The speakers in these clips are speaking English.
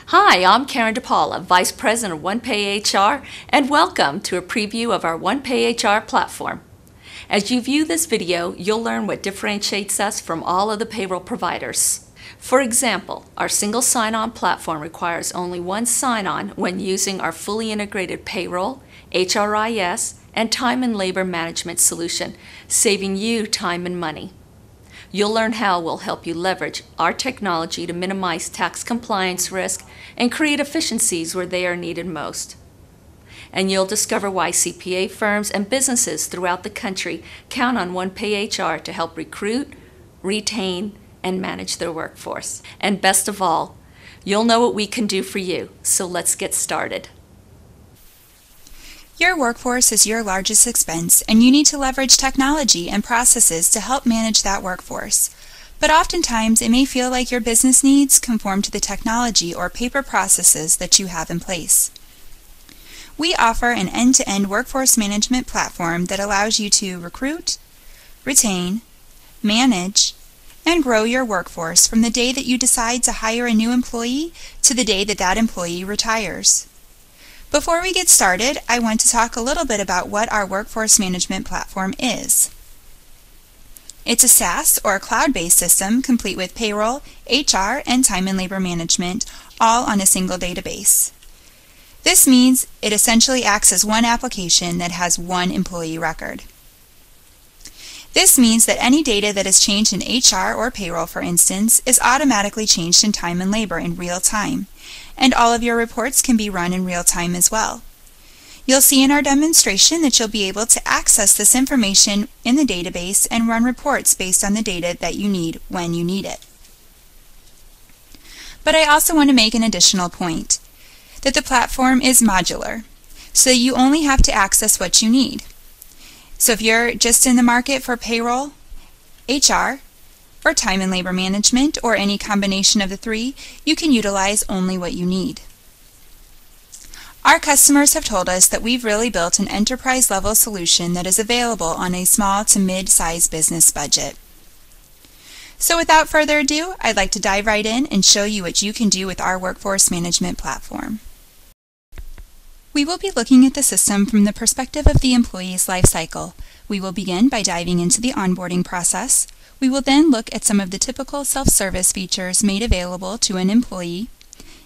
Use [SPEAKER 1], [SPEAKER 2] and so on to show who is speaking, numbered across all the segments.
[SPEAKER 1] Hi, I'm Karen DePaula, Vice President of OnePayHR, and welcome to a preview of our OnePayHR platform. As you view this video, you'll learn what differentiates us from all of the payroll providers. For example, our single sign-on platform requires only one sign-on when using our fully integrated payroll, HRIS, and time and labor management solution, saving you time and money. You'll learn how we'll help you leverage our technology to minimize tax compliance risk and create efficiencies where they are needed most. And you'll discover why CPA firms and businesses throughout the country count on OnePayHR to help recruit, retain, and manage their workforce. And best of all, you'll know what we can do for you. So let's get started.
[SPEAKER 2] Your workforce is your largest expense, and you need to leverage technology and processes to help manage that workforce. But oftentimes, it may feel like your business needs conform to the technology or paper processes that you have in place. We offer an end-to-end workforce management platform that allows you to recruit, retain, manage, and grow your workforce from the day that you decide to hire a new employee to the day that that employee retires. Before we get started, I want to talk a little bit about what our workforce management platform is. It's a SaaS or cloud-based system complete with payroll, HR, and time and labor management, all on a single database. This means it essentially acts as one application that has one employee record. This means that any data that is changed in HR or payroll, for instance, is automatically changed in time and labor in real time, and all of your reports can be run in real time as well. You'll see in our demonstration that you'll be able to access this information in the database and run reports based on the data that you need when you need it. But I also want to make an additional point, that the platform is modular, so you only have to access what you need. So if you're just in the market for payroll, HR, or time and labor management, or any combination of the three, you can utilize only what you need. Our customers have told us that we've really built an enterprise-level solution that is available on a small to mid-sized business budget. So without further ado, I'd like to dive right in and show you what you can do with our workforce management platform. We will be looking at the system from the perspective of the employee's life cycle. We will begin by diving into the onboarding process. We will then look at some of the typical self-service features made available to an employee.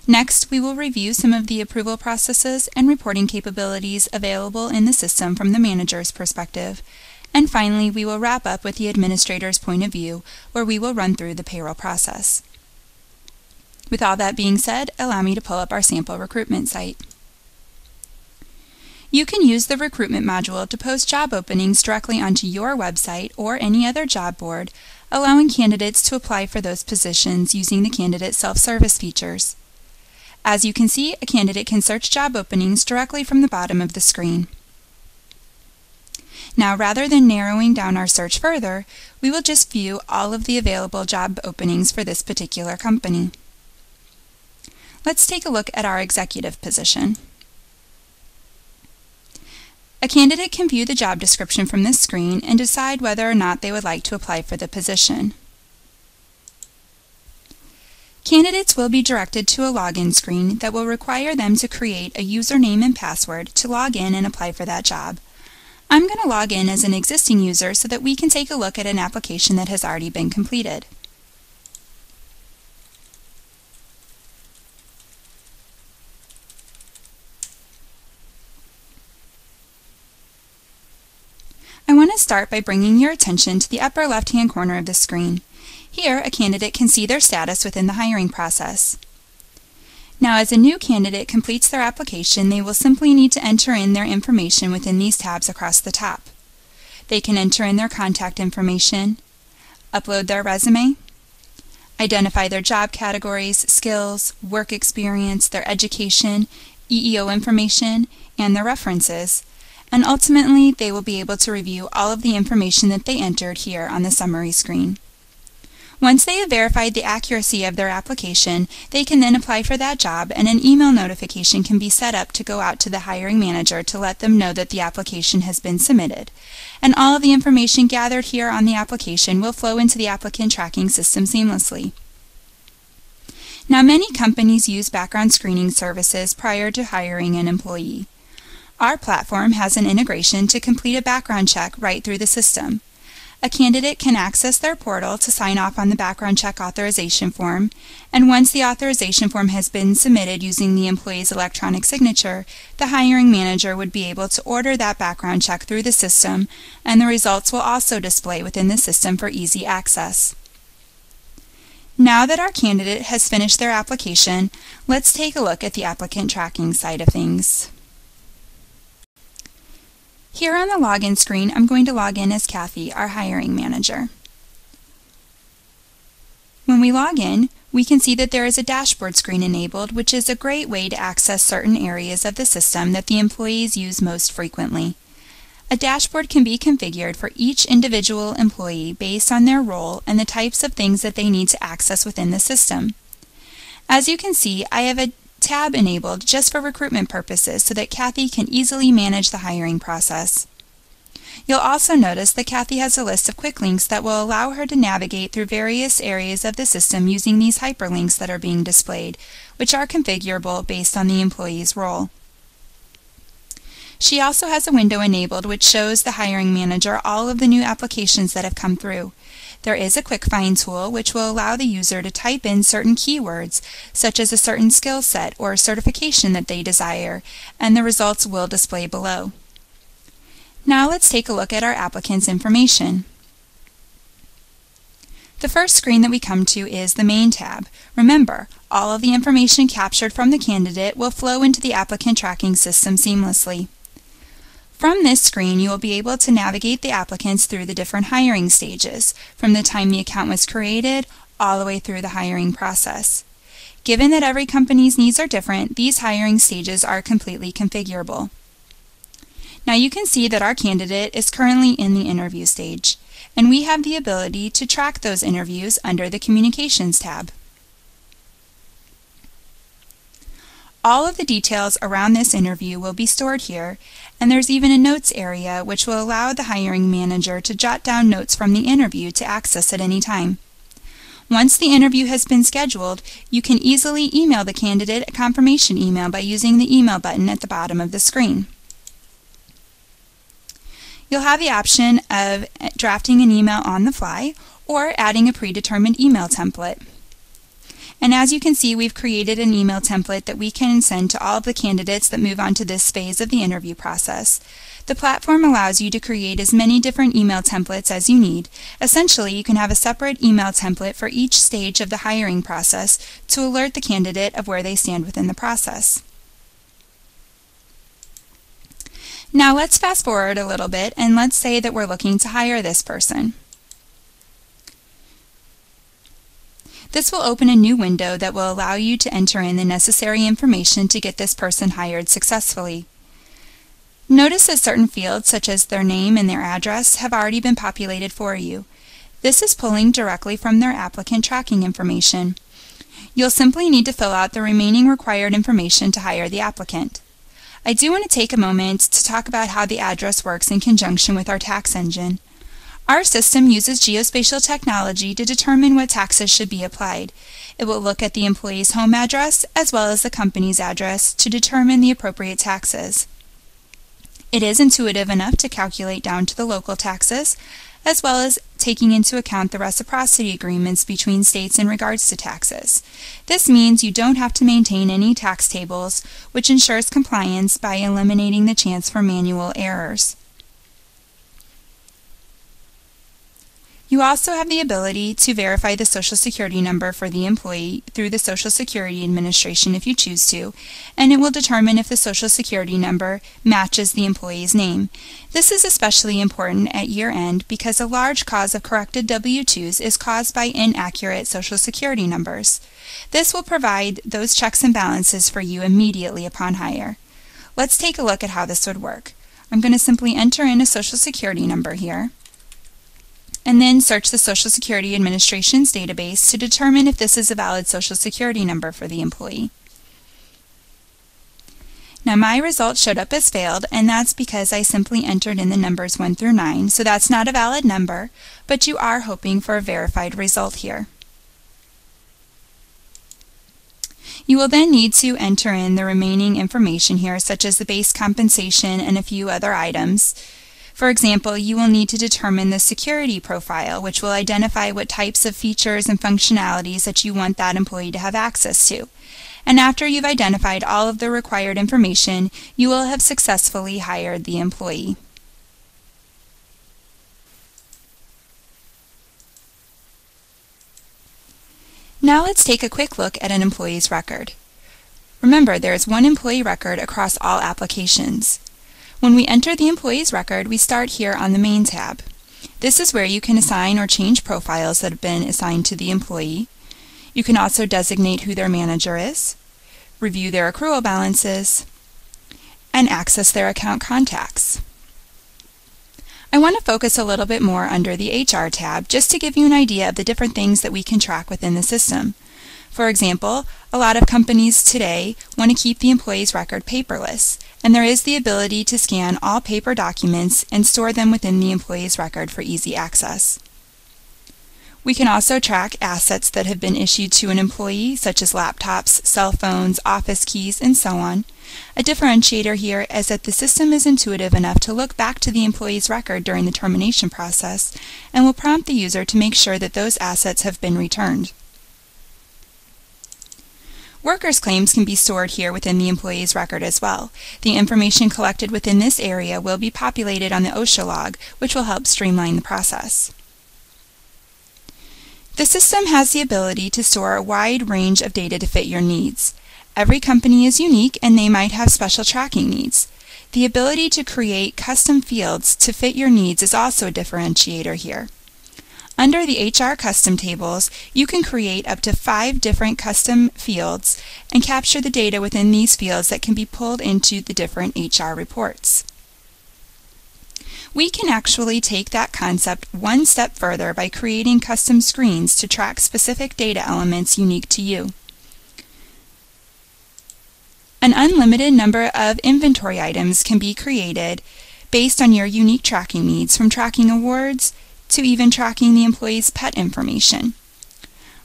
[SPEAKER 2] Next, we will review some of the approval processes and reporting capabilities available in the system from the manager's perspective. And finally, we will wrap up with the administrator's point of view, where we will run through the payroll process. With all that being said, allow me to pull up our sample recruitment site. You can use the recruitment module to post job openings directly onto your website or any other job board, allowing candidates to apply for those positions using the candidate self-service features. As you can see, a candidate can search job openings directly from the bottom of the screen. Now, rather than narrowing down our search further, we will just view all of the available job openings for this particular company. Let's take a look at our executive position. A candidate can view the job description from this screen and decide whether or not they would like to apply for the position. Candidates will be directed to a login screen that will require them to create a username and password to log in and apply for that job. I'm going to log in as an existing user so that we can take a look at an application that has already been completed. I want to start by bringing your attention to the upper left-hand corner of the screen. Here, a candidate can see their status within the hiring process. Now, as a new candidate completes their application, they will simply need to enter in their information within these tabs across the top. They can enter in their contact information, upload their resume, identify their job categories, skills, work experience, their education, EEO information, and their references. And ultimately, they will be able to review all of the information that they entered here on the summary screen. Once they have verified the accuracy of their application, they can then apply for that job, and an email notification can be set up to go out to the hiring manager to let them know that the application has been submitted. And all of the information gathered here on the application will flow into the applicant tracking system seamlessly. Now, many companies use background screening services prior to hiring an employee. Our platform has an integration to complete a background check right through the system. A candidate can access their portal to sign off on the background check authorization form, and once the authorization form has been submitted using the employee's electronic signature, the hiring manager would be able to order that background check through the system, and the results will also display within the system for easy access. Now that our candidate has finished their application, let's take a look at the applicant tracking side of things. Here on the login screen, I'm going to log in as Kathy, our hiring manager. When we log in, we can see that there is a dashboard screen enabled, which is a great way to access certain areas of the system that the employees use most frequently. A dashboard can be configured for each individual employee based on their role and the types of things that they need to access within the system. As you can see, I have a tab enabled just for recruitment purposes so that Kathy can easily manage the hiring process. You'll also notice that Kathy has a list of quick links that will allow her to navigate through various areas of the system using these hyperlinks that are being displayed, which are configurable based on the employee's role. She also has a window enabled which shows the hiring manager all of the new applications that have come through. There is a quick find tool which will allow the user to type in certain keywords, such as a certain skill set or certification that they desire, and the results will display below. Now let's take a look at our applicant's information. The first screen that we come to is the Main tab. Remember, all of the information captured from the candidate will flow into the applicant tracking system seamlessly. From this screen, you will be able to navigate the applicants through the different hiring stages, from the time the account was created all the way through the hiring process. Given that every company's needs are different, these hiring stages are completely configurable. Now you can see that our candidate is currently in the interview stage, and we have the ability to track those interviews under the Communications tab. All of the details around this interview will be stored here, and there's even a notes area which will allow the hiring manager to jot down notes from the interview to access at any time. Once the interview has been scheduled, you can easily email the candidate a confirmation email by using the email button at the bottom of the screen. You'll have the option of drafting an email on the fly or adding a predetermined email template. And as you can see, we've created an email template that we can send to all of the candidates that move on to this phase of the interview process. The platform allows you to create as many different email templates as you need. Essentially, you can have a separate email template for each stage of the hiring process to alert the candidate of where they stand within the process. Now let's fast forward a little bit and let's say that we're looking to hire this person. This will open a new window that will allow you to enter in the necessary information to get this person hired successfully. Notice that certain fields, such as their name and their address, have already been populated for you. This is pulling directly from their applicant tracking information. You'll simply need to fill out the remaining required information to hire the applicant. I do want to take a moment to talk about how the address works in conjunction with our tax engine. Our system uses geospatial technology to determine what taxes should be applied. It will look at the employee's home address as well as the company's address to determine the appropriate taxes. It is intuitive enough to calculate down to the local taxes, as well as taking into account the reciprocity agreements between states in regards to taxes. This means you don't have to maintain any tax tables, which ensures compliance by eliminating the chance for manual errors. You also have the ability to verify the Social Security number for the employee through the Social Security Administration if you choose to, and it will determine if the Social Security number matches the employee's name. This is especially important at year-end because a large cause of corrected W-2s is caused by inaccurate Social Security numbers. This will provide those checks and balances for you immediately upon hire. Let's take a look at how this would work. I'm going to simply enter in a Social Security number here, and then search the Social Security Administration's database to determine if this is a valid Social Security number for the employee. Now my result showed up as failed, and that's because I simply entered in the numbers 1 through 9, so that's not a valid number, but you are hoping for a verified result here. You will then need to enter in the remaining information here, such as the base compensation and a few other items. For example, you will need to determine the security profile, which will identify what types of features and functionalities that you want that employee to have access to. And after you've identified all of the required information, you will have successfully hired the employee. Now let's take a quick look at an employee's record. Remember, there is one employee record across all applications. When we enter the employee's record, we start here on the Main tab. This is where you can assign or change profiles that have been assigned to the employee. You can also designate who their manager is, review their accrual balances, and access their account contacts. I want to focus a little bit more under the HR tab just to give you an idea of the different things that we can track within the system. For example, a lot of companies today want to keep the employee's record paperless, and there is the ability to scan all paper documents and store them within the employee's record for easy access. We can also track assets that have been issued to an employee, such as laptops, cell phones, office keys, and so on. A differentiator here is that the system is intuitive enough to look back to the employee's record during the termination process and will prompt the user to make sure that those assets have been returned. Workers' claims can be stored here within the employee's record as well. The information collected within this area will be populated on the OSHA log, which will help streamline the process. The system has the ability to store a wide range of data to fit your needs. Every company is unique and they might have special tracking needs. The ability to create custom fields to fit your needs is also a differentiator here. Under the HR custom tables, you can create up to 5 different custom fields and capture the data within these fields that can be pulled into the different HR reports. We can actually take that concept one step further by creating custom screens to track specific data elements unique to you. An unlimited number of inventory items can be created based on your unique tracking needs, from tracking awards to even tracking the employee's pet information.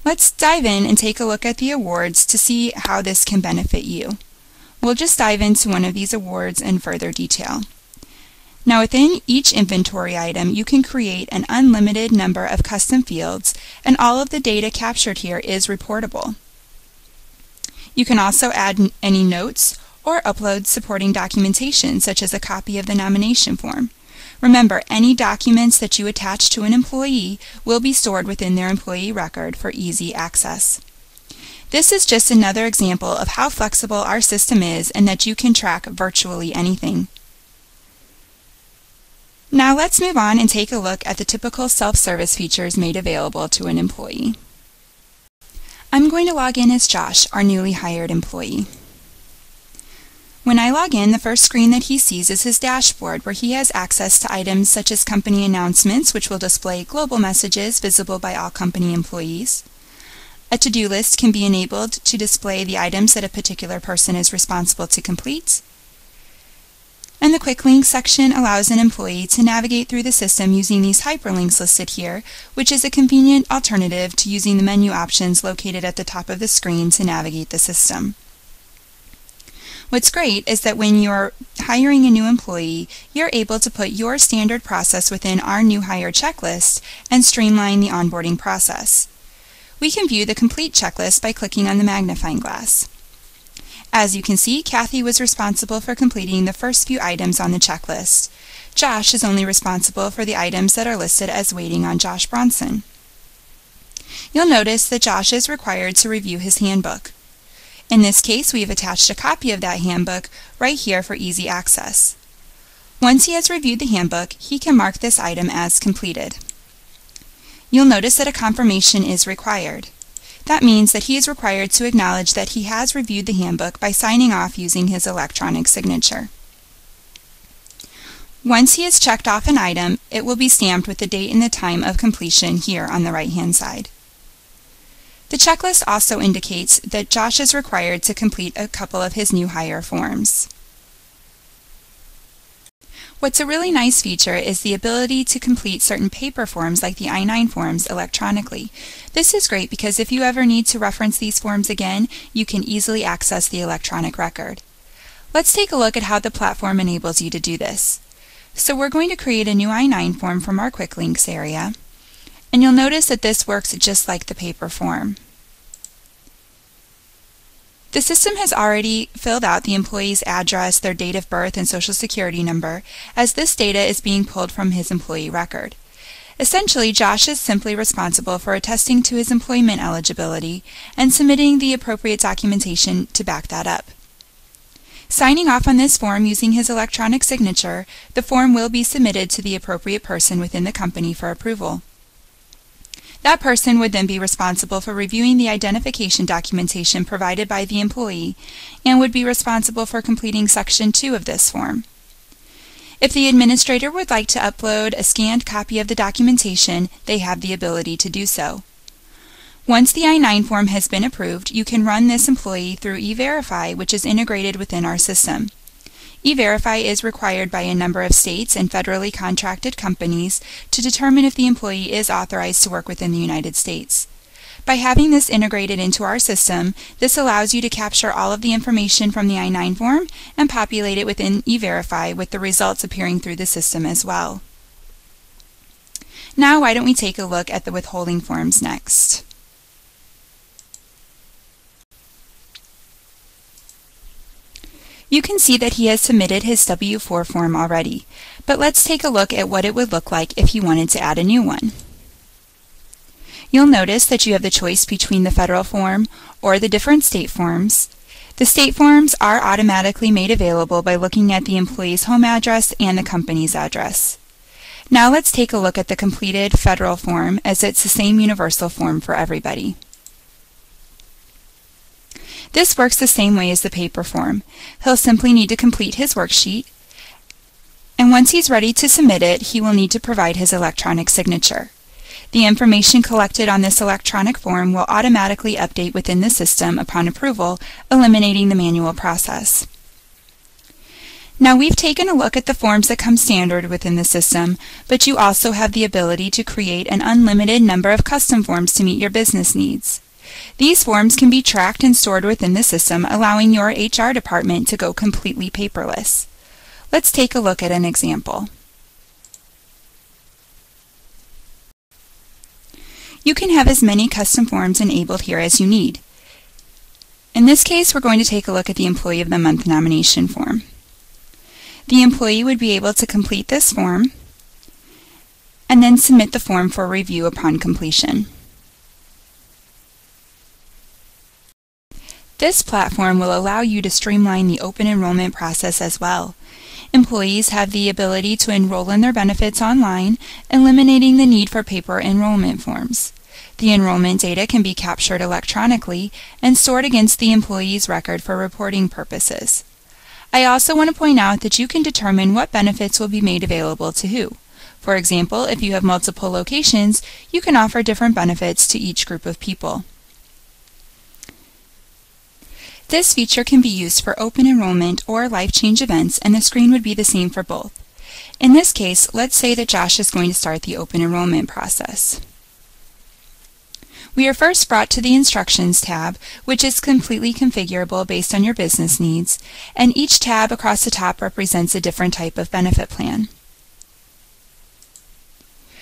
[SPEAKER 2] Let's dive in and take a look at the awards to see how this can benefit you. We'll just dive into one of these awards in further detail. Now, within each inventory item, you can create an unlimited number of custom fields, and all of the data captured here is reportable. You can also add any notes or upload supporting documentation, such as a copy of the nomination form. Remember, any documents that you attach to an employee will be stored within their employee record for easy access. This is just another example of how flexible our system is and that you can track virtually anything. Now let's move on and take a look at the typical self-service features made available to an employee. I'm going to log in as Josh, our newly hired employee. When I log in, the first screen that he sees is his dashboard, where he has access to items such as company announcements, which will display global messages visible by all company employees. A to-do list can be enabled to display the items that a particular person is responsible to complete. And the Quick Links section allows an employee to navigate through the system using these hyperlinks listed here, which is a convenient alternative to using the menu options located at the top of the screen to navigate the system. What's great is that when you're hiring a new employee, you're able to put your standard process within our new hire checklist and streamline the onboarding process. We can view the complete checklist by clicking on the magnifying glass. As you can see, Kathy was responsible for completing the first few items on the checklist. Josh is only responsible for the items that are listed as waiting on Josh Bronson. You'll notice that Josh is required to review his handbook. In this case, we have attached a copy of that handbook right here for easy access. Once he has reviewed the handbook, he can mark this item as completed. You'll notice that a confirmation is required. That means that he is required to acknowledge that he has reviewed the handbook by signing off using his electronic signature. Once he has checked off an item, it will be stamped with the date and the time of completion here on the right-hand side. The checklist also indicates that Josh is required to complete a couple of his new hire forms. What's a really nice feature is the ability to complete certain paper forms like the I-9 forms electronically. This is great because if you ever need to reference these forms again, you can easily access the electronic record. Let's take a look at how the platform enables you to do this. So we're going to create a new I-9 form from our Quick Links area, and you'll notice that this works just like the paper form. The system has already filled out the employee's address, their date of birth, and social security number, as this data is being pulled from his employee record. Essentially, Josh is simply responsible for attesting to his employment eligibility and submitting the appropriate documentation to back that up. Signing off on this form using his electronic signature, the form will be submitted to the appropriate person within the company for approval. That person would then be responsible for reviewing the identification documentation provided by the employee and would be responsible for completing Section 2 of this form. If the administrator would like to upload a scanned copy of the documentation, they have the ability to do so. Once the I-9 form has been approved, you can run this employee through E-Verify, which is integrated within our system. E-Verify is required by a number of states and federally contracted companies to determine if the employee is authorized to work within the United States. By having this integrated into our system, this allows you to capture all of the information from the I-9 form and populate it within E-Verify with the results appearing through the system as well. Now why don't we take a look at the withholding forms next. You can see that he has submitted his W-4 form already, but let's take a look at what it would look like if you wanted to add a new one. You'll notice that you have the choice between the federal form or the different state forms. The state forms are automatically made available by looking at the employee's home address and the company's address. Now let's take a look at the completed federal form, as it's the same universal form for everybody. This works the same way as the paper form. He'll simply need to complete his worksheet, and once he's ready to submit it, he will need to provide his electronic signature. The information collected on this electronic form will automatically update within the system upon approval, eliminating the manual process. Now we've taken a look at the forms that come standard within the system, but you also have the ability to create an unlimited number of custom forms to meet your business needs. These forms can be tracked and stored within the system, allowing your HR department to go completely paperless. Let's take a look at an example. You can have as many custom forms enabled here as you need. In this case, we're going to take a look at the Employee of the Month nomination form. The employee would be able to complete this form and then submit the form for review upon completion. This platform will allow you to streamline the open enrollment process as well. Employees have the ability to enroll in their benefits online, eliminating the need for paper enrollment forms. The enrollment data can be captured electronically and stored against the employee's record for reporting purposes. I also want to point out that you can determine what benefits will be made available to who. For example, if you have multiple locations, you can offer different benefits to each group of people. This feature can be used for open enrollment or life change events, and the screen would be the same for both. In this case, let's say that Josh is going to start the open enrollment process. We are first brought to the Instructions tab, which is completely configurable based on your business needs, and each tab across the top represents a different type of benefit plan.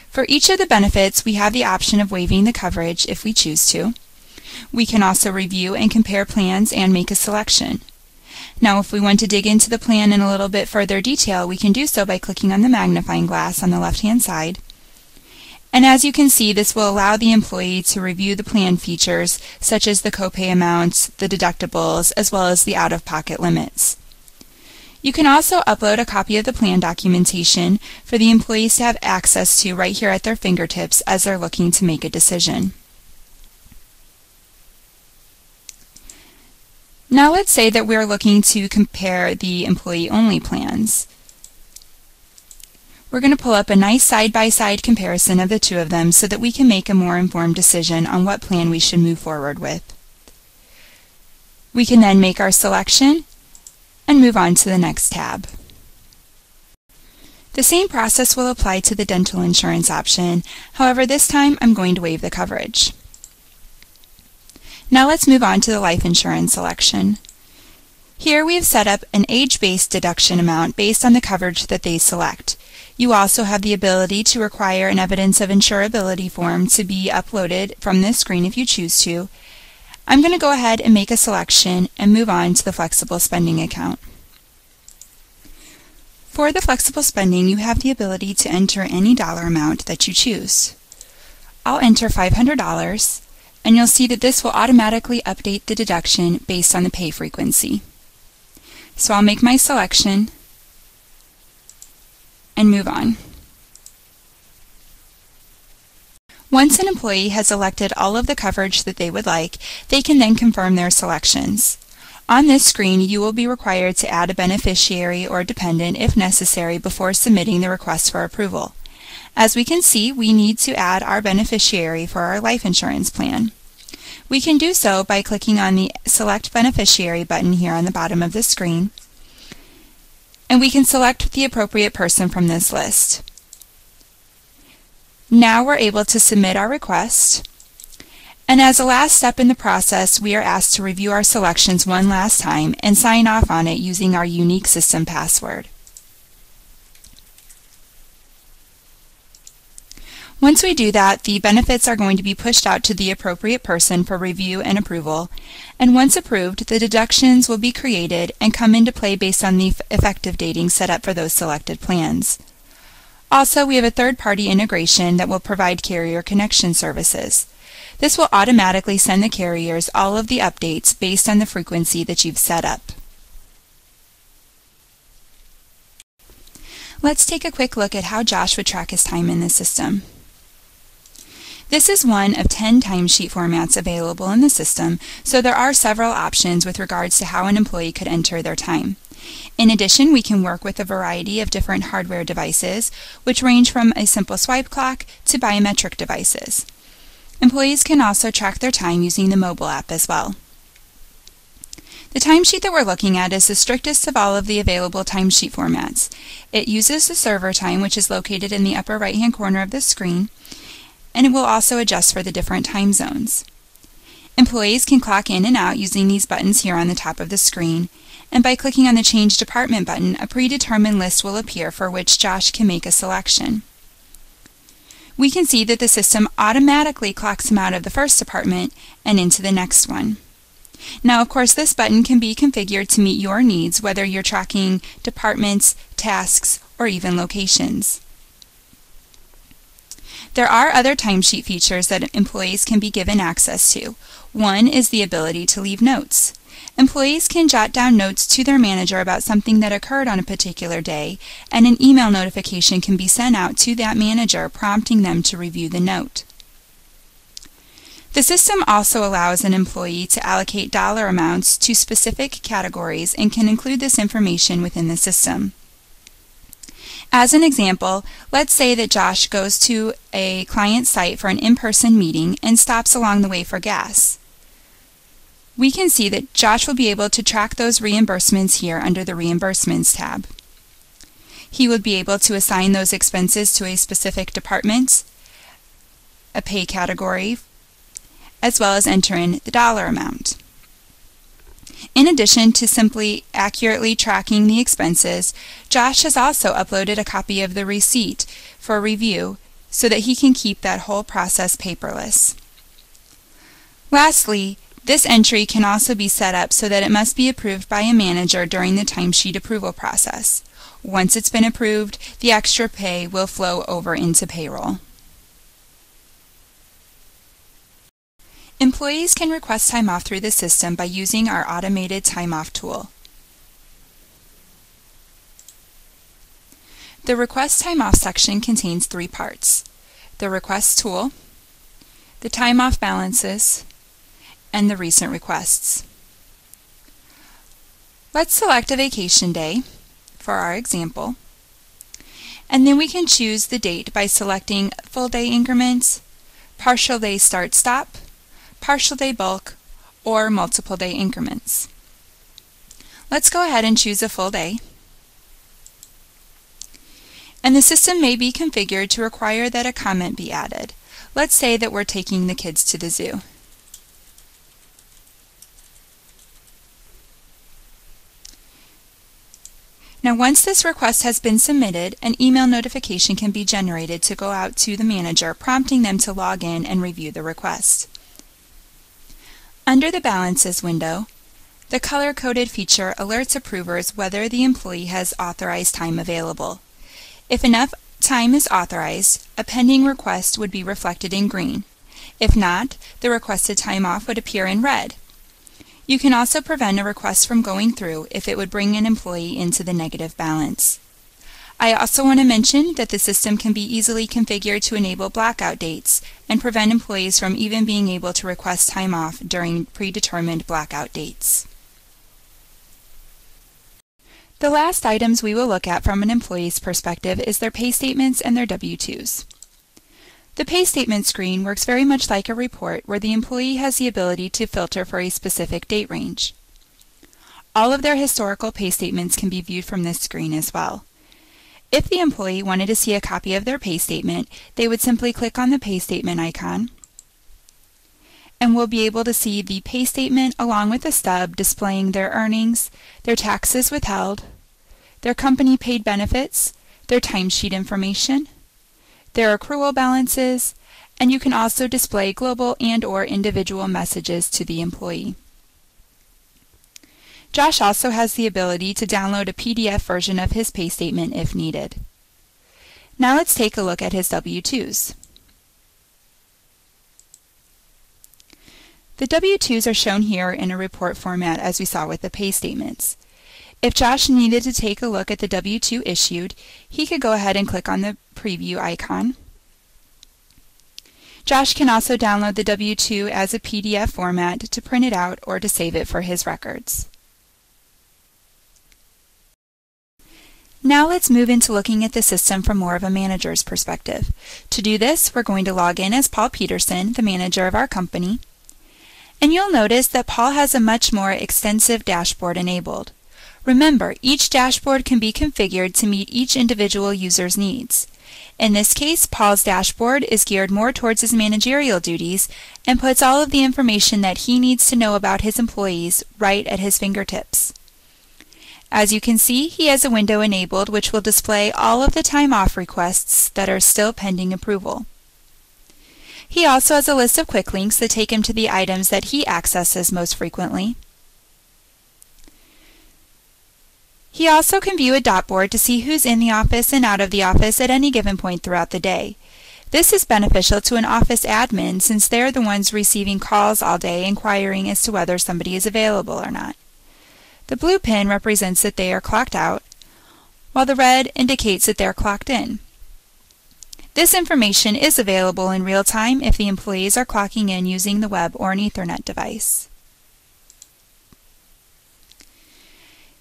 [SPEAKER 2] For each of the benefits, we have the option of waiving the coverage if we choose to. We can also review and compare plans and make a selection. Now, if we want to dig into the plan in a little bit further detail, we can do so by clicking on the magnifying glass on the left-hand side. And as you can see, this will allow the employee to review the plan features, such as the copay amounts, the deductibles, as well as the out-of-pocket limits. You can also upload a copy of the plan documentation for the employees to have access to right here at their fingertips as they're looking to make a decision. Now let's say that we're looking to compare the employee-only plans. We're going to pull up a nice side-by-side comparison of the two of them so that we can make a more informed decision on what plan we should move forward with. We can then make our selection and move on to the next tab. The same process will apply to the dental insurance option. However, this time I'm going to waive the coverage. Now let's move on to the life insurance selection. Here we have set up an age-based deduction amount based on the coverage that they select. You also have the ability to require an evidence of insurability form to be uploaded from this screen if you choose to. I'm going to go ahead and make a selection and move on to the flexible spending account. For the flexible spending, you have the ability to enter any dollar amount that you choose. I'll enter $500, and you'll see that this will automatically update the deduction based on the pay frequency. So I'll make my selection and move on. Once an employee has elected all of the coverage that they would like, they can then confirm their selections. On this screen, you will be required to add a beneficiary or dependent if necessary before submitting the request for approval. As we can see, we need to add our beneficiary for our life insurance plan. We can do so by clicking on the Select Beneficiary button here on the bottom of the screen, and we can select the appropriate person from this list. Now we're able to submit our request, and as a last step in the process, we are asked to review our selections one last time and sign off on it using our unique system password. Once we do that, the benefits are going to be pushed out to the appropriate person for review and approval, and once approved, the deductions will be created and come into play based on the effective dating set up for those selected plans. Also, we have a third-party integration that will provide carrier connection services. This will automatically send the carriers all of the updates based on the frequency that you've set up. Let's take a quick look at how Josh would track his time in the system. This is one of 10 timesheet formats available in the system, so there are several options with regards to how an employee could enter their time. In addition, we can work with a variety of different hardware devices, which range from a simple swipe clock to biometric devices. Employees can also track their time using the mobile app as well. The timesheet that we're looking at is the strictest of all of the available timesheet formats. It uses the server time, which is located in the upper right-hand corner of the screen, and it will also adjust for the different time zones. Employees can clock in and out using these buttons here on the top of the screen, and by clicking on the Change Department button, a predetermined list will appear for which Josh can make a selection. We can see that the system automatically clocks him out of the first department and into the next one. Now, of course, this button can be configured to meet your needs, whether you're tracking departments, tasks, or even locations. There are other timesheet features that employees can be given access to. One is the ability to leave notes. Employees can jot down notes to their manager about something that occurred on a particular day, and an email notification can be sent out to that manager prompting them to review the note. The system also allows an employee to allocate dollar amounts to specific categories and can include this information within the system. As an example, let's say that Josh goes to a client site for an in-person meeting and stops along the way for gas. We can see that Josh will be able to track those reimbursements here under the Reimbursements tab. He would be able to assign those expenses to a specific department, a pay category, as well as enter in the dollar amount. In addition to simply accurately tracking the expenses, Josh has also uploaded a copy of the receipt for review so that he can keep that whole process paperless. Lastly, this entry can also be set up so that it must be approved by a manager during the timesheet approval process. Once it's been approved, the extra pay will flow over into payroll. Employees can request time off through the system by using our automated time off tool. The Request Time Off section contains 3 parts: the Request tool, the Time Off balances, and the Recent requests. Let's select a vacation day for our example, and then we can choose the date by selecting full day increments, partial day start-stop, partial day bulk, or multiple day increments. Let's go ahead and choose a full day. and the system may be configured to require that a comment be added. Let's say that we're taking the kids to the zoo. Now, once this request has been submitted, an email notification can be generated to go out to the manager, prompting them to log in and review the request. Under the Balances window, the color-coded feature alerts approvers whether the employee has authorized time available. If enough time is authorized, a pending request would be reflected in green. If not, the requested time off would appear in red. You can also prevent a request from going through if it would bring an employee into the negative balance. I also want to mention that the system can be easily configured to enable blackout dates and prevent employees from even being able to request time off during predetermined blackout dates. The last items we will look at from an employee's perspective is their pay statements and their W-2s. The pay statement screen works very much like a report where the employee has the ability to filter for a specific date range. All of their historical pay statements can be viewed from this screen as well. If the employee wanted to see a copy of their pay statement, they would simply click on the pay statement icon and will be able to see the pay statement along with a stub displaying their earnings, their taxes withheld, their company paid benefits, their timesheet information, their accrual balances, and you can also display global and/or individual messages to the employee. Josh also has the ability to download a PDF version of his pay statement if needed. Now let's take a look at his W-2s. The W-2s are shown here in a report format as we saw with the pay statements. If Josh needed to take a look at the W-2 issued, he could go ahead and click on the preview icon. Josh can also download the W-2 as a PDF format to print it out or to save it for his records. Now let's move into looking at the system from more of a manager's perspective. To do this, we're going to log in as Paul Peterson, the manager of our company. And you'll notice that Paul has a much more extensive dashboard enabled. Remember, each dashboard can be configured to meet each individual user's needs. In this case, Paul's dashboard is geared more towards his managerial duties and puts all of the information that he needs to know about his employees right at his fingertips. As you can see, he has a window enabled which will display all of the time off requests that are still pending approval. He also has a list of quick links that take him to the items that he accesses most frequently. He also can view a dot board to see who's in the office and out of the office at any given point throughout the day. This is beneficial to an office admin since they're the ones receiving calls all day inquiring as to whether somebody is available or not. The blue pin represents that they are clocked out, while the red indicates that they're clocked in. This information is available in real time if the employees are clocking in using the web or an Ethernet device.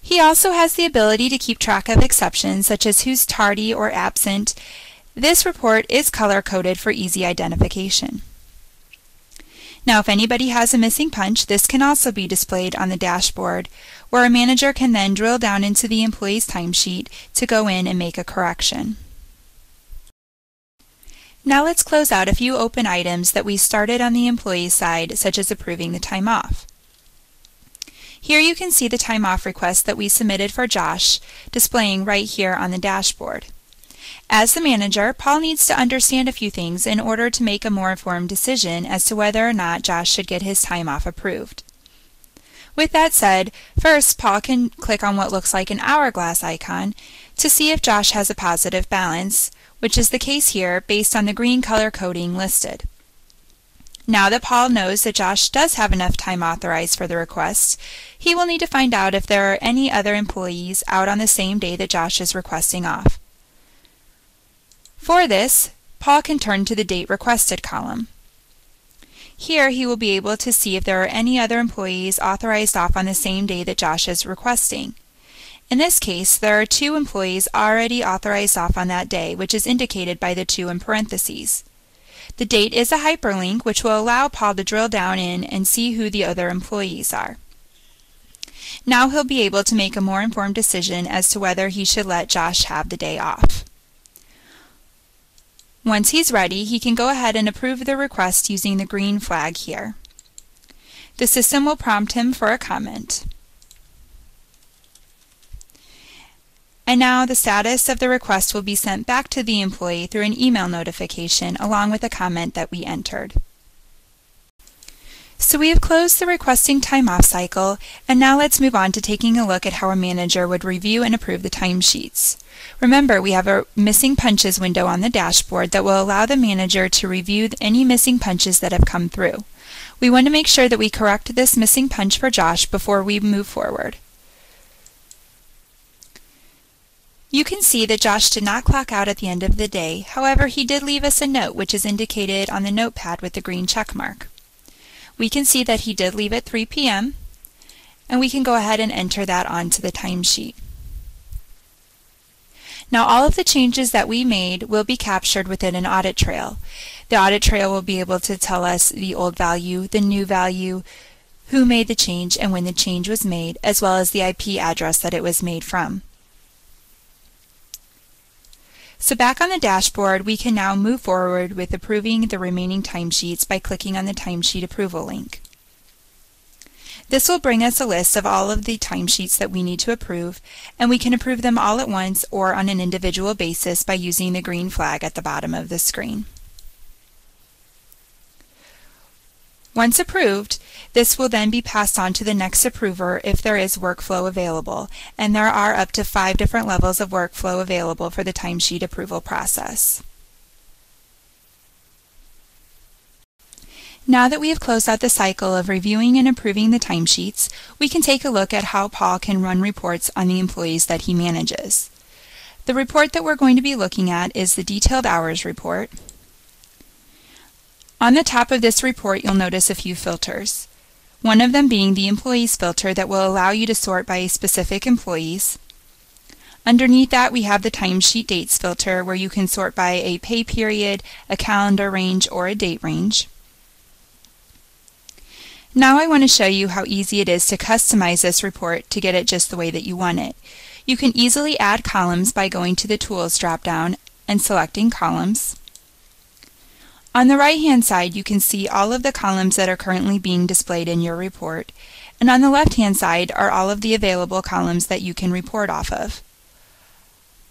[SPEAKER 2] He also has the ability to keep track of exceptions such as who's tardy or absent. This report is color-coded for easy identification. Now, if anybody has a missing punch, this can also be displayed on the dashboard, where a manager can then drill down into the employee's timesheet to go in and make a correction. Now let's close out a few open items that we started on the employee's side, such as approving the time off. Here you can see the time off request that we submitted for Josh, displaying right here on the dashboard. As the manager, Paul needs to understand a few things in order to make a more informed decision as to whether or not Josh should get his time off approved. With that said, first Paul can click on what looks like an hourglass icon to see if Josh has a positive balance, which is the case here based on the green color coding listed. Now that Paul knows that Josh does have enough time authorized for the request, he will need to find out if there are any other employees out on the same day that Josh is requesting off. For this, Paul can turn to the Date Requested column. Here he will be able to see if there are any other employees authorized off on the same day that Josh is requesting. In this case, there are 2 employees already authorized off on that day, which is indicated by the 2 in parentheses. The date is a hyperlink which will allow Paul to drill down in and see who the other employees are. Now he'll be able to make a more informed decision as to whether he should let Josh have the day off. Once he's ready, he can go ahead and approve the request using the green flag here. The system will prompt him for a comment. And now the status of the request will be sent back to the employee through an email notification along with a comment that we entered. So we have closed the requesting time off cycle, and now let's move on to taking a look at how a manager would review and approve the timesheets. Remember, we have a missing punches window on the dashboard that will allow the manager to review any missing punches that have come through. We want to make sure that we correct this missing punch for Josh before we move forward. You can see that Josh did not clock out at the end of the day. However, he did leave us a note, which is indicated on the notepad with the green check mark. We can see that he did leave at 3 p.m. and we can go ahead and enter that onto the timesheet. Now all of the changes that we made will be captured within an audit trail. The audit trail will be able to tell us the old value, the new value, who made the change and when the change was made, as well as the IP address that it was made from. So back on the dashboard, we can now move forward with approving the remaining timesheets by clicking on the timesheet approval link. This will bring us a list of all of the timesheets that we need to approve, and we can approve them all at once or on an individual basis by using the green flag at the bottom of the screen. Once approved, this will then be passed on to the next approver if there is workflow available, and there are up to 5 different levels of workflow available for the timesheet approval process. Now that we have closed out the cycle of reviewing and approving the timesheets, we can take a look at how Paul can run reports on the employees that he manages. The report that we're going to be looking at is the detailed hours report. On the top of this report, you'll notice a few filters. One of them being the employees filter that will allow you to sort by specific employees. Underneath that, we have the timesheet dates filter where you can sort by a pay period, a calendar range, or a date range. Now I want to show you how easy it is to customize this report to get it just the way that you want it. You can easily add columns by going to the Tools drop-down and selecting Columns. On the right-hand side, you can see all of the columns that are currently being displayed in your report, and on the left-hand side are all of the available columns that you can report off of.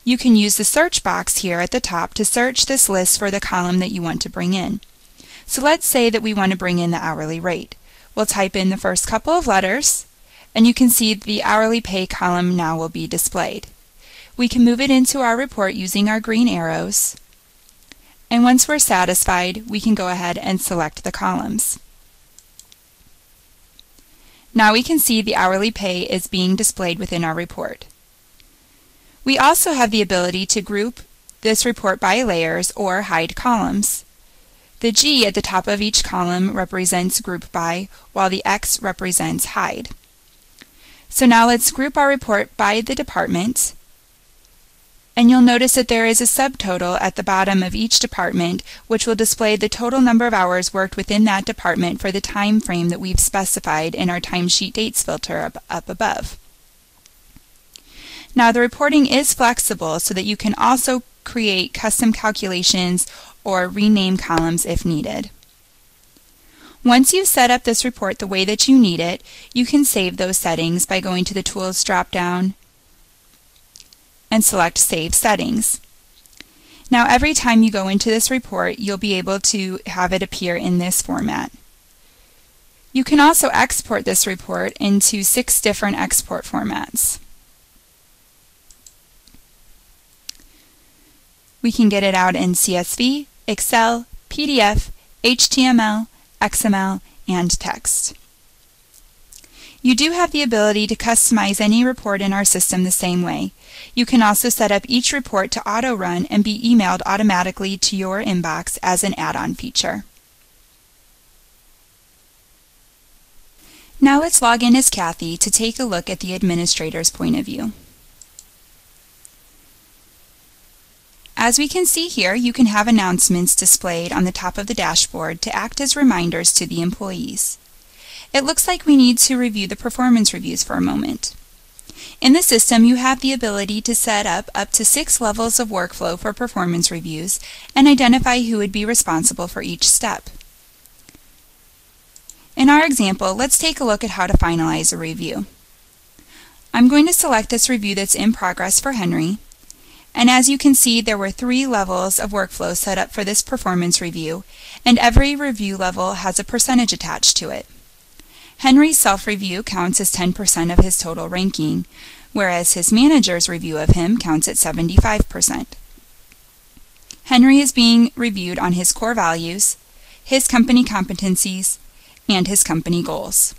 [SPEAKER 2] You can use the search box here at the top to search this list for the column that you want to bring in. So let's say that we want to bring in the hourly rate. We'll type in the first couple of letters, and you can see the hourly pay column now will be displayed. We can move it into our report using our green arrows. And once we're satisfied, we can go ahead and select the columns. Now we can see the hourly pay is being displayed within our report. We also have the ability to group this report by layers or hide columns. The G at the top of each column represents group by, while the X represents hide. So now let's group our report by the department. And you'll notice that there is a subtotal at the bottom of each department, which will display the total number of hours worked within that department for the time frame that we've specified in our timesheet dates filter up above. Now the reporting is flexible so that you can also create custom calculations or rename columns if needed. Once you've set up this report the way that you need it, you can save those settings by going to the Tools drop-down and select Save Settings. Now every time you go into this report, you'll be able to have it appear in this format. You can also export this report into 6 different export formats. We can get it out in CSV, Excel, PDF, HTML, XML, and text. You do have the ability to customize any report in our system the same way. You can also set up each report to auto-run and be emailed automatically to your inbox as an add-on feature. Now let's log in as Kathy to take a look at the administrator's point of view. As we can see here, you can have announcements displayed on the top of the dashboard to act as reminders to the employees. It looks like we need to review the performance reviews for a moment. In the system, you have the ability to set up to 6 levels of workflow for performance reviews and identify who would be responsible for each step. In our example, let's take a look at how to finalize a review. I'm going to select this review that's in progress for Henry, and as you can see, there were 3 levels of workflow set up for this performance review, and every review level has a percentage attached to it. Henry's self-review counts as 10% of his total ranking, whereas his manager's review of him counts at 75%. Henry is being reviewed on his core values, his company competencies, and his company goals.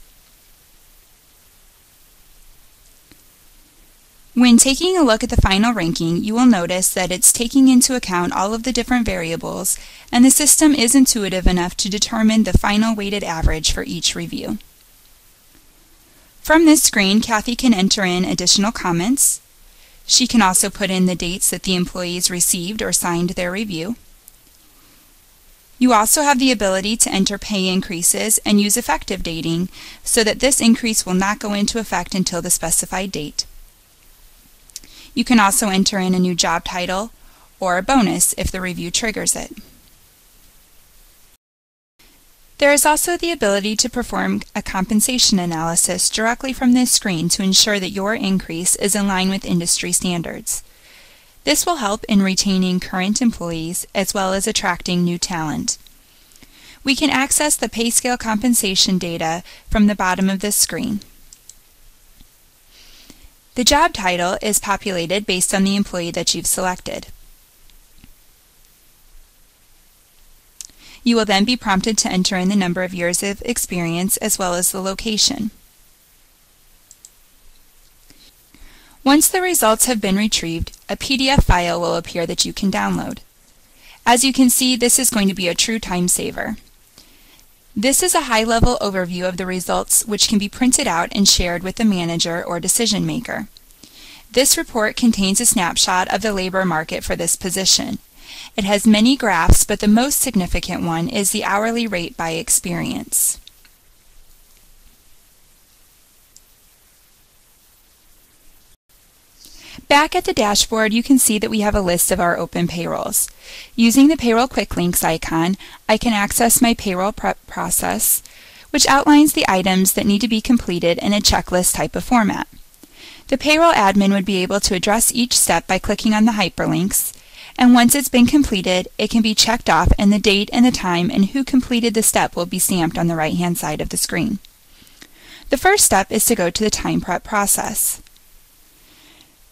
[SPEAKER 2] When taking a look at the final ranking, you will notice that it's taking into account all of the different variables, and the system is intuitive enough to determine the final weighted average for each review. From this screen, Kathy can enter in additional comments. She can also put in the dates that the employees received or signed their review. You also have the ability to enter pay increases and use effective dating so that this increase will not go into effect until the specified date. You can also enter in a new job title or a bonus if the review triggers it. There is also the ability to perform a compensation analysis directly from this screen to ensure that your increase is in line with industry standards. This will help in retaining current employees as well as attracting new talent. We can access the pay scale compensation data from the bottom of this screen. The job title is populated based on the employee that you've selected. You will then be prompted to enter in the number of years of experience as well as the location. Once the results have been retrieved, a PDF file will appear that you can download. As you can see, this is going to be a true time saver. This is a high-level overview of the results which can be printed out and shared with the manager or decision maker. This report contains a snapshot of the labor market for this position. It has many graphs, but the most significant one is the hourly rate by experience. Back at the dashboard, you can see that we have a list of our open payrolls. Using the Payroll Quick Links icon, I can access my payroll prep process, which outlines the items that need to be completed in a checklist type of format. The payroll admin would be able to address each step by clicking on the hyperlinks, and once it's been completed, it can be checked off, and the date and the time and who completed the step will be stamped on the right-hand side of the screen. The first step is to go to the time prep process.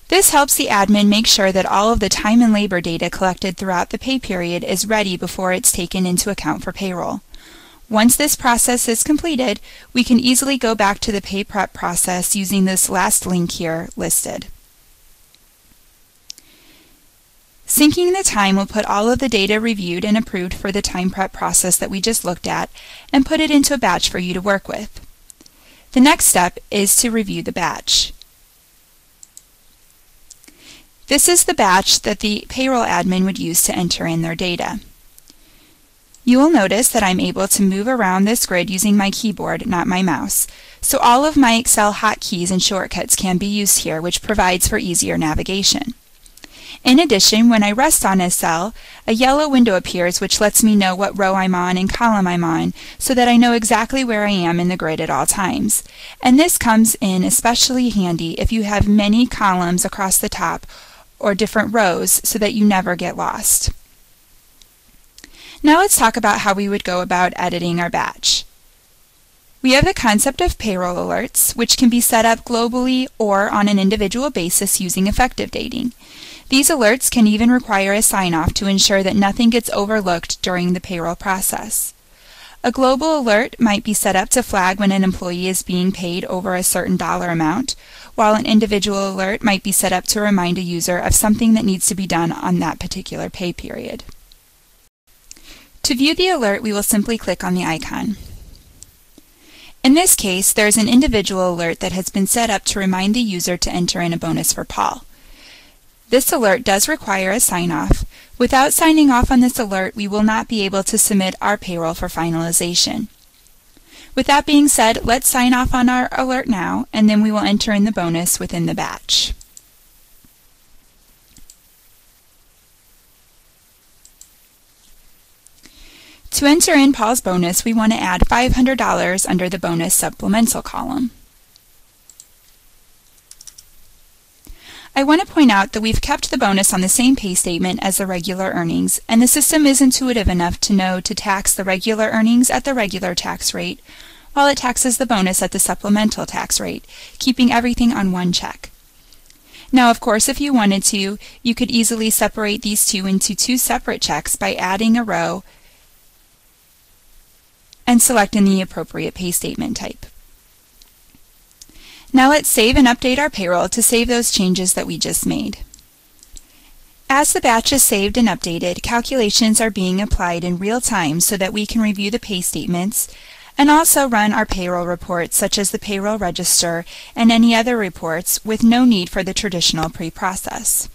[SPEAKER 2] This helps the admin make sure that all of the time and labor data collected throughout the pay period is ready before it's taken into account for payroll. Once this process is completed, we can easily go back to the pay prep process using this last link here listed. Syncing the time will put all of the data reviewed and approved for the time prep process that we just looked at and put it into a batch for you to work with. The next step is to review the batch. This is the batch that the payroll admin would use to enter in their data. You will notice that I'm able to move around this grid using my keyboard, not my mouse, so all of my Excel hotkeys and shortcuts can be used here, which provides for easier navigation. In addition, when I rest on a cell, a yellow window appears which lets me know what row I'm on and column I'm on so that I know exactly where I am in the grid at all times. And this comes in especially handy if you have many columns across the top or different rows so that you never get lost. Now let's talk about how we would go about editing our batch. We have the concept of payroll alerts, which can be set up globally or on an individual basis using effective dating. These alerts can even require a sign-off to ensure that nothing gets overlooked during the payroll process. A global alert might be set up to flag when an employee is being paid over a certain dollar amount, while an individual alert might be set up to remind a user of something that needs to be done on that particular pay period. To view the alert, we will simply click on the icon. In this case, there is an individual alert that has been set up to remind the user to enter in a bonus for Paul. This alert does require a sign-off. Without signing off on this alert, we will not be able to submit our payroll for finalization. With that being said, let's sign off on our alert now, and then we will enter in the bonus within the batch. To enter in Paul's bonus, we want to add $500 under the bonus supplemental column. I want to point out that we've kept the bonus on the same pay statement as the regular earnings, and the system is intuitive enough to know to tax the regular earnings at the regular tax rate, while it taxes the bonus at the supplemental tax rate, keeping everything on one check. Now, of course, if you wanted to, you could easily separate these two into two separate checks by adding a row and selecting the appropriate pay statement type. Now let's save and update our payroll to save those changes that we just made. As the batch is saved and updated, calculations are being applied in real time so that we can review the pay statements and also run our payroll reports such as the payroll register and any other reports with no need for the traditional pre-process.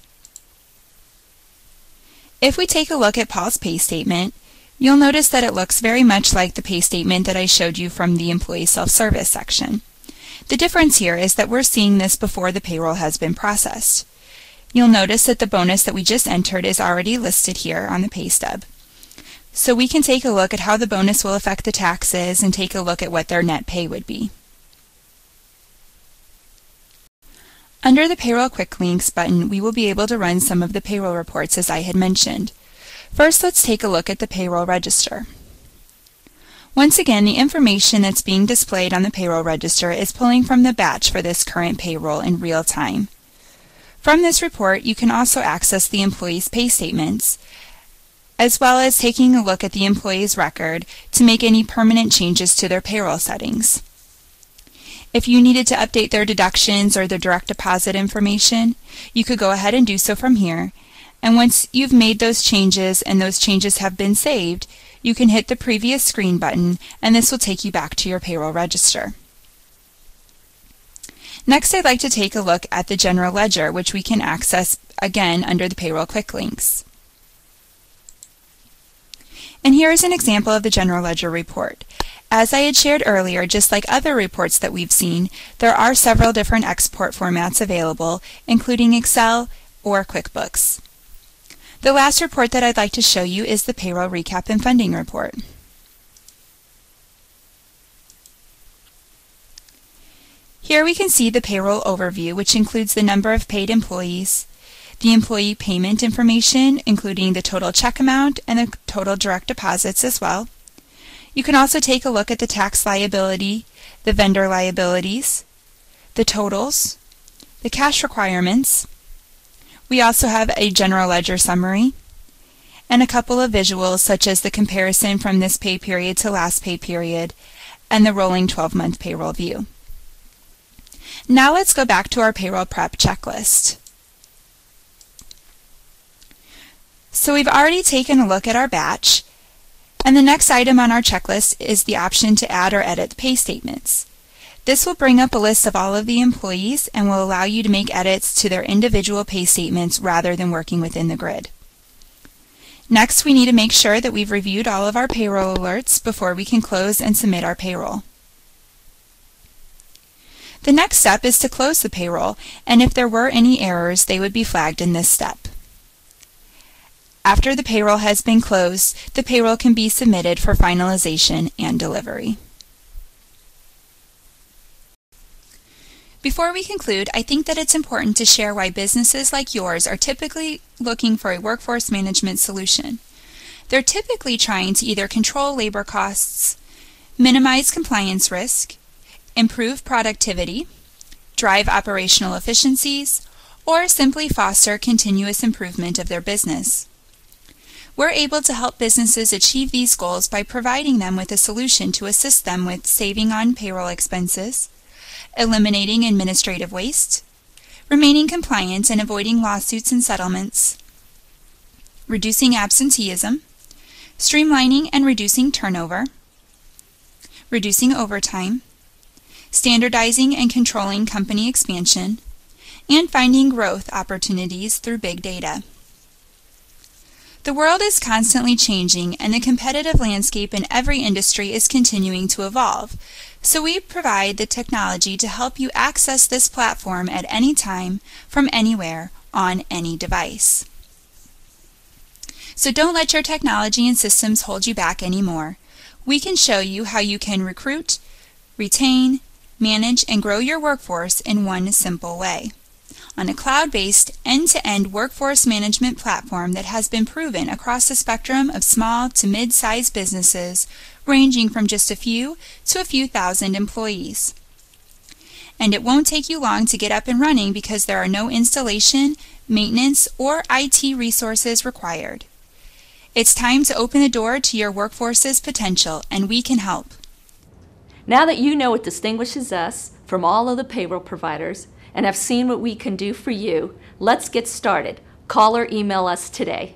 [SPEAKER 2] If we take a look at Paul's pay statement, you'll notice that it looks very much like the pay statement that I showed you from the Employee Self-Service section. The difference here is that we're seeing this before the payroll has been processed. You'll notice that the bonus that we just entered is already listed here on the pay stub. So we can take a look at how the bonus will affect the taxes and take a look at what their net pay would be. Under the Payroll Quick Links button, we will be able to run some of the payroll reports as I had mentioned. First, let's take a look at the payroll register. Once again, the information that's being displayed on the payroll register is pulling from the batch for this current payroll in real time. From this report, you can also access the employee's pay statements, as well as taking a look at the employee's record to make any permanent changes to their payroll settings. If you needed to update their deductions or their direct deposit information, you could go ahead and do so from here. And once you've made those changes and those changes have been saved, you can hit the previous screen button and this will take you back to your payroll register. Next, I'd like to take a look at the general ledger, which we can access again under the Payroll Quick Links. And here is an example of the general ledger report. As I had shared earlier, just like other reports that we've seen, there are several different export formats available, including Excel or QuickBooks. The last report that I'd like to show you is the Payroll Recap and Funding Report. Here we can see the payroll overview, which includes the number of paid employees, the employee payment information, including the total check amount and the total direct deposits as well. You can also take a look at the tax liability, the vendor liabilities, the totals, the cash requirements. We also have a general ledger summary and a couple of visuals such as the comparison from this pay period to last pay period and the rolling 12-month payroll view. Now let's go back to our payroll prep checklist. So we've already taken a look at our batch, and the next item on our checklist is the option to add or edit the pay statements. This will bring up a list of all of the employees and will allow you to make edits to their individual pay statements rather than working within the grid. Next, we need to make sure that we've reviewed all of our payroll alerts before we can close and submit our payroll. The next step is to close the payroll, and if there were any errors, they would be flagged in this step. After the payroll has been closed, the payroll can be submitted for finalization and delivery. Before we conclude, I think that it's important to share why businesses like yours are typically looking for a workforce management solution. They're typically trying to either control labor costs, minimize compliance risk, improve productivity, drive operational efficiencies, or simply foster continuous improvement of their business. We're able to help businesses achieve these goals by providing them with a solution to assist them with saving on payroll expenses, eliminating administrative waste, remaining compliant and avoiding lawsuits and settlements, reducing absenteeism, streamlining and reducing turnover, reducing overtime, standardizing and controlling company expansion, and finding growth opportunities through big data. The world is constantly changing, and the competitive landscape in every industry is continuing to evolve. So we provide the technology to help you access this platform at any time, from anywhere, on any device. So don't let your technology and systems hold you back anymore. We can show you how you can recruit, retain, manage, and grow your workforce in one simple way, on a cloud-based, end-to-end workforce management platform that has been proven across the spectrum of small to mid-sized businesses, ranging from just a few to a few thousand employees. And it won't take you long to get up and running because there are no installation, maintenance, or IT resources required. It's time to open the door to your workforce's potential, and we can help.
[SPEAKER 1] Now that you know what distinguishes us from all of the payroll providers and have seen what we can do for you, let's get started. Call or email us today.